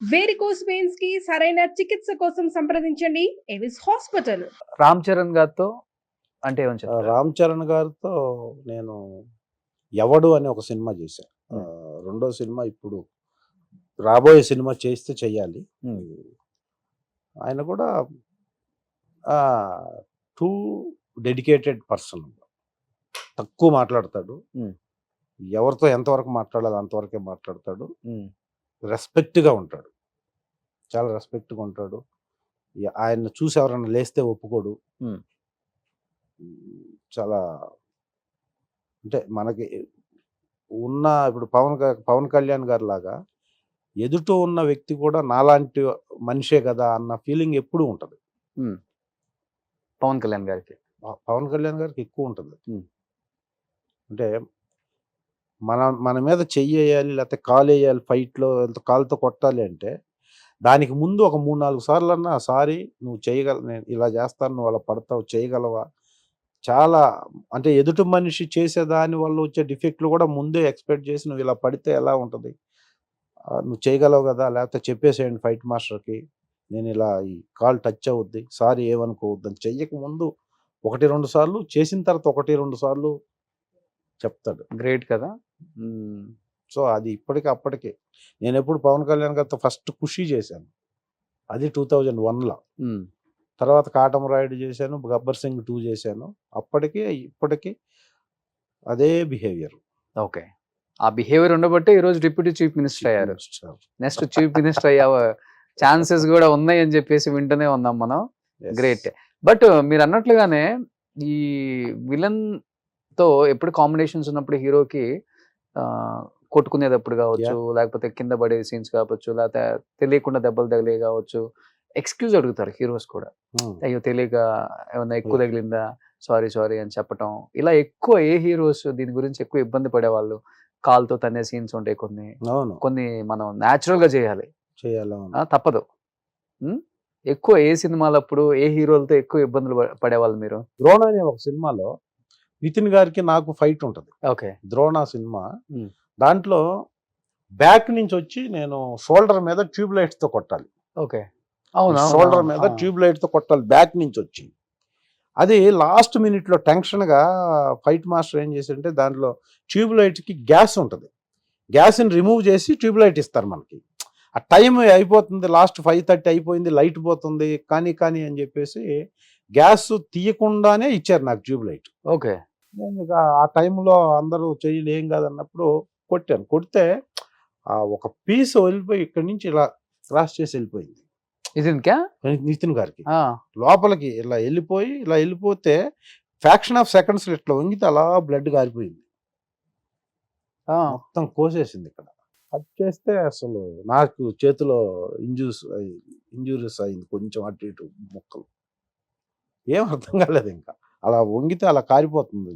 Varicose veins కి సరైన చికిత్స కోసం సంప్రదించండి ఎవిస్ హాస్పిటల్. రామ్ చరణ్ గారితో అంటే ఏమని చెప్తారు? రామ్ చరణ్ గారితో నేను 'ఎవడు' అనే ఒక సినిమా చేశాను. రెండో సినిమా ఇప్పుడు రాబోయే సినిమా చేస్తే చెయ్యాలి. ఆయన కూడా టూ డెడికేటెడ్ పర్సన్. తక్కువ మాట్లాడతాడు. ఎవరితో ఎంతవరకు మాట్లాడాలి అంతవరకే మాట్లాడతాడు. రెస్పెక్ట్గా ఉంటాడు, చాలా రెస్పెక్ట్గా ఉంటాడు. ఆయన చూసి ఎవరైనా లేస్తే ఒప్పుకోడు. చాలా అంటే మనకి ఉన్న ఇప్పుడు పవన్ కళ్యాణ్ గారి లాగా ఎదుట ఉన్న వ్యక్తి కూడా నాలాంటి మనిషే కదా అన్న ఫీలింగ్ ఎప్పుడూ ఉంటుంది. పవన్ కళ్యాణ్ గారికి ఎక్కువ ఉంటుంది. అంటే మన మీద చెయ్యి వేయాలి లేకపోతే కాలు వేయాలి, ఫైట్లో కాలుతో కొట్టాలి అంటే దానికి ముందు ఒక 3-4 సార్లు అన్నా సారీ నువ్వు చేయగల, నేను ఇలా చేస్తాను, నువ్వు అలా పడతావు, చేయగలవా, చాలా అంటే ఎదుటి మనిషి చేసేదాని వల్ల వచ్చే డిఫెక్ట్లు కూడా ముందే ఎక్స్పెక్ట్ చేసి నువ్వు ఇలా పడితే ఎలా ఉంటుంది, నువ్వు చేయగలవు కదా, లేకపోతే చెప్పేసేయండి ఫైట్ మాస్టర్కి నేను ఇలా ఈ కాల్ టచ్ అవుద్ది, సారీ ఏమనుకోవద్దు అని చెయ్యక ముందు 1-2 సార్లు, చేసిన తర్వాత 1-2 సార్లు చెప్తాడు. గ్రేట్ కదా. సో అది అప్పటికే నేను ఎప్పుడు పవన్ కళ్యాణ్ గారితో ఫస్ట్ ఖుషి చేశాను, అది 2001లో. తర్వాత కాటమరాయుడు చేశాను, గబ్బర్ సింగ్ 2 చేశాను. ఇప్పటికీ అదే బిహేవియర్. ఓకే, ఆ బిహేవియర్ ఉండబట్టే ఈరోజు డిప్యూటీ చీఫ్ మినిస్టర్ అయ్యారు. నెక్స్ట్ చీఫ్ మినిస్టర్ అయ్యే ఛాన్సెస్ కూడా ఉన్నాయి అని చెప్పేసి వింటూనే ఉన్నాం మనం. గ్రేట్. బట్ మీరు అన్నట్లుగానే ఈ విలన్ తో ఎప్పుడు కాంబినేషన్స్ ఉన్నప్పుడు హీరోకి కొట్టుకునేటప్పుడు కావచ్చు, లేకపోతే కింద పడే సీన్స్ కావచ్చు, లేకపోతే తెలియకుండా దెబ్బలు తగిలే కావచ్చు, ఎక్స్క్యూజ్ అడుగుతారు హీరోస్ కూడా. అయ్యో తెలియక ఏమన్నా ఎక్కువ తగిలిందా, సారీ అని చెప్పటం. ఇలా ఎక్కువ ఏ హీరోస్ దీని గురించి ఎక్కువ ఇబ్బంది పడేవాళ్ళు? కాల్తో తనే సీన్స్ ఉంటాయి, కొన్ని మనం న్యాచురల్ గా చేయాలి, తప్పదు. ఎక్కువ ఏ సినిమాలప్పుడు ఏ హీరోలతో ఎక్కువ ఇబ్బందులు పడేవాళ్ళు మీరు? ద్రోణ అనే ఒక సినిమాలో నితిన్ గారికి నాకు ఫైట్ ఉంటుంది. Okay, Drona cinema. దాంట్లో బ్యాక్ నుంచి వచ్చి నేను షోల్డర్ మీద ట్యూబ్ లైట్స్ తో కొట్టాలి. ఓకే, షోల్డర్ మీద ట్యూబ్ లైట్ తో కొట్టాలి బ్యాక్ నుంచి వచ్చి. అది లాస్ట్ మినిట్ లో టెన్షన్ గా ఫైట్ మాస్టర్ ఏం చేసింటే దాంట్లో ట్యూబ్ లైట్ కి గ్యాస్ ఉంటుంది, గ్యాస్ ని రిమూవ్ చేసి ట్యూబ్ లైట్ ఇస్తారు మనకి. ఆ టైం అయిపోతుంది, లాస్ట్ 5:30 అయిపోయింది, లైట్ పోతుంది, కానీ అని చెప్పేసి గ్యాస్ తీయకుండానే ఇచ్చారు నాకు ట్యూబ్ లైట్. ఓకే, నేను ఇక ఆ టైంలో అందరూ చెయ్యలు ఏం కాదన్నప్పుడు కొట్టాను. కొడితే ఒక పీస్ వెళ్ళిపోయి ఇక్కడి నుంచి ఇలా క్రాస్ చేసి వెళ్ళిపోయింది నితిన్ గారికి. లోపలికి ఇలా వెళ్ళిపోతే ఫ్యాక్షన్ ఆఫ్ సెకండ్స్ ఇట్లా వంగితే అలా బ్లడ్ గారిపోయింది, మొత్తం కోసేసింది. ఇక్కడ కట్ చేస్తే అసలు నాకు చేతిలో ఇంజూరీస్ అయింది, కొంచెం అటు ఇటు ముక్కలు, ఏం అర్థం కాలేదు. ఇంకా అలా వంగితే అలా కారిపోతుంది.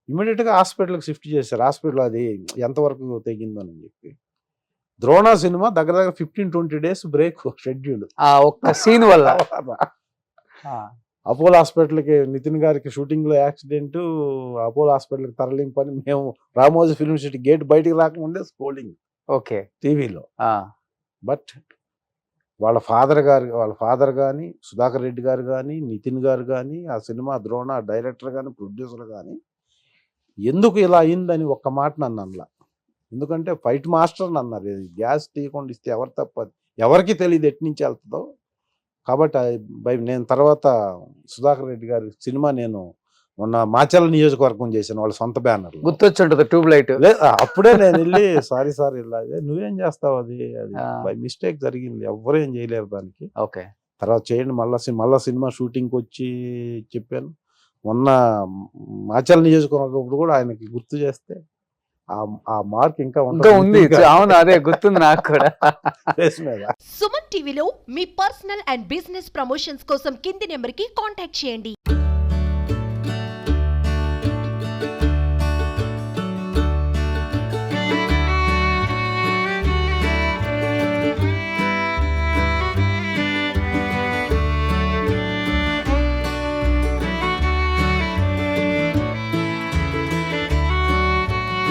ఇమీడియట్ గా హాస్పిటల్కి షిఫ్ట్ చేశారు. హాస్పిటల్ అది ఎంతవరకు తెగిందని చెప్పి. ద్రోణ సినిమా దగ్గర 15-20 డేస్ బ్రేక్ షెడ్యూల్ ఒక్క సీన్ వల్ల. అపోలో హాస్పిటల్కి నితిన్ గారికి షూటింగ్ లో యాక్సిడెంట్, అపోలో హాస్పిటల్కి తరలింపని మేము రామోజీ ఫిల్మ్ సిటీ గేట్ బయటికి రాకముందే స్కోలింగ్. ఓకే, టీవీలో. బట్ వాళ్ళ ఫాదర్ కానీ, సుధాకర్ రెడ్డి గారు కానీ, నితిన్ గారు కానీ, ఆ సినిమా ద్రోణ డైరెక్టర్ కానీ, ప్రొడ్యూసర్ కానీ ఎందుకు ఇలా అయిందని ఒక్క మాట నన్ను అనలా. ఎందుకంటే ఫైట్ మాస్టర్ అన్నారు, గ్యాస్ తీయకుండా ఇస్తే ఎవరు తప్పదు, ఎవరికి తెలియదు ఎటు నుంచి వెళ్తుందో. కాబట్టి నేను తర్వాత సుధాకర్ రెడ్డి గారి సినిమా నేను మొన్న మాచర్ల నియోజకవర్గం చేశాను, వాళ్ళ సొంత బ్యానర్. గుర్తొచ్చుంటుంది tube light. అప్పుడే నేను వెళ్ళి సారీ ఇలా నువ్వేం చేస్తావు, అది బై మిస్టేక్ జరిగింది, ఎవరు ఏం చేయలేరు దానికి. ఓకే, తర్వాత చేయండి మళ్ళా సినిమా షూటింగ్కి వచ్చి చెప్పాను. మొన్న మాచర్ల నియోజకవర్గం కూడా ఆయనకి గుర్తు చేస్తే ఆ మార్క్ ఇంకా ఉంది. అవును, అదే గుర్తుంది నాకు కూడా. సుమన్ టీవీలో మీ పర్సనల్ అండ్ బిజినెస్ ప్రమోషన్స్ కోసం కింది నెంబర్కి కాంటాక్ట్ చేయండి.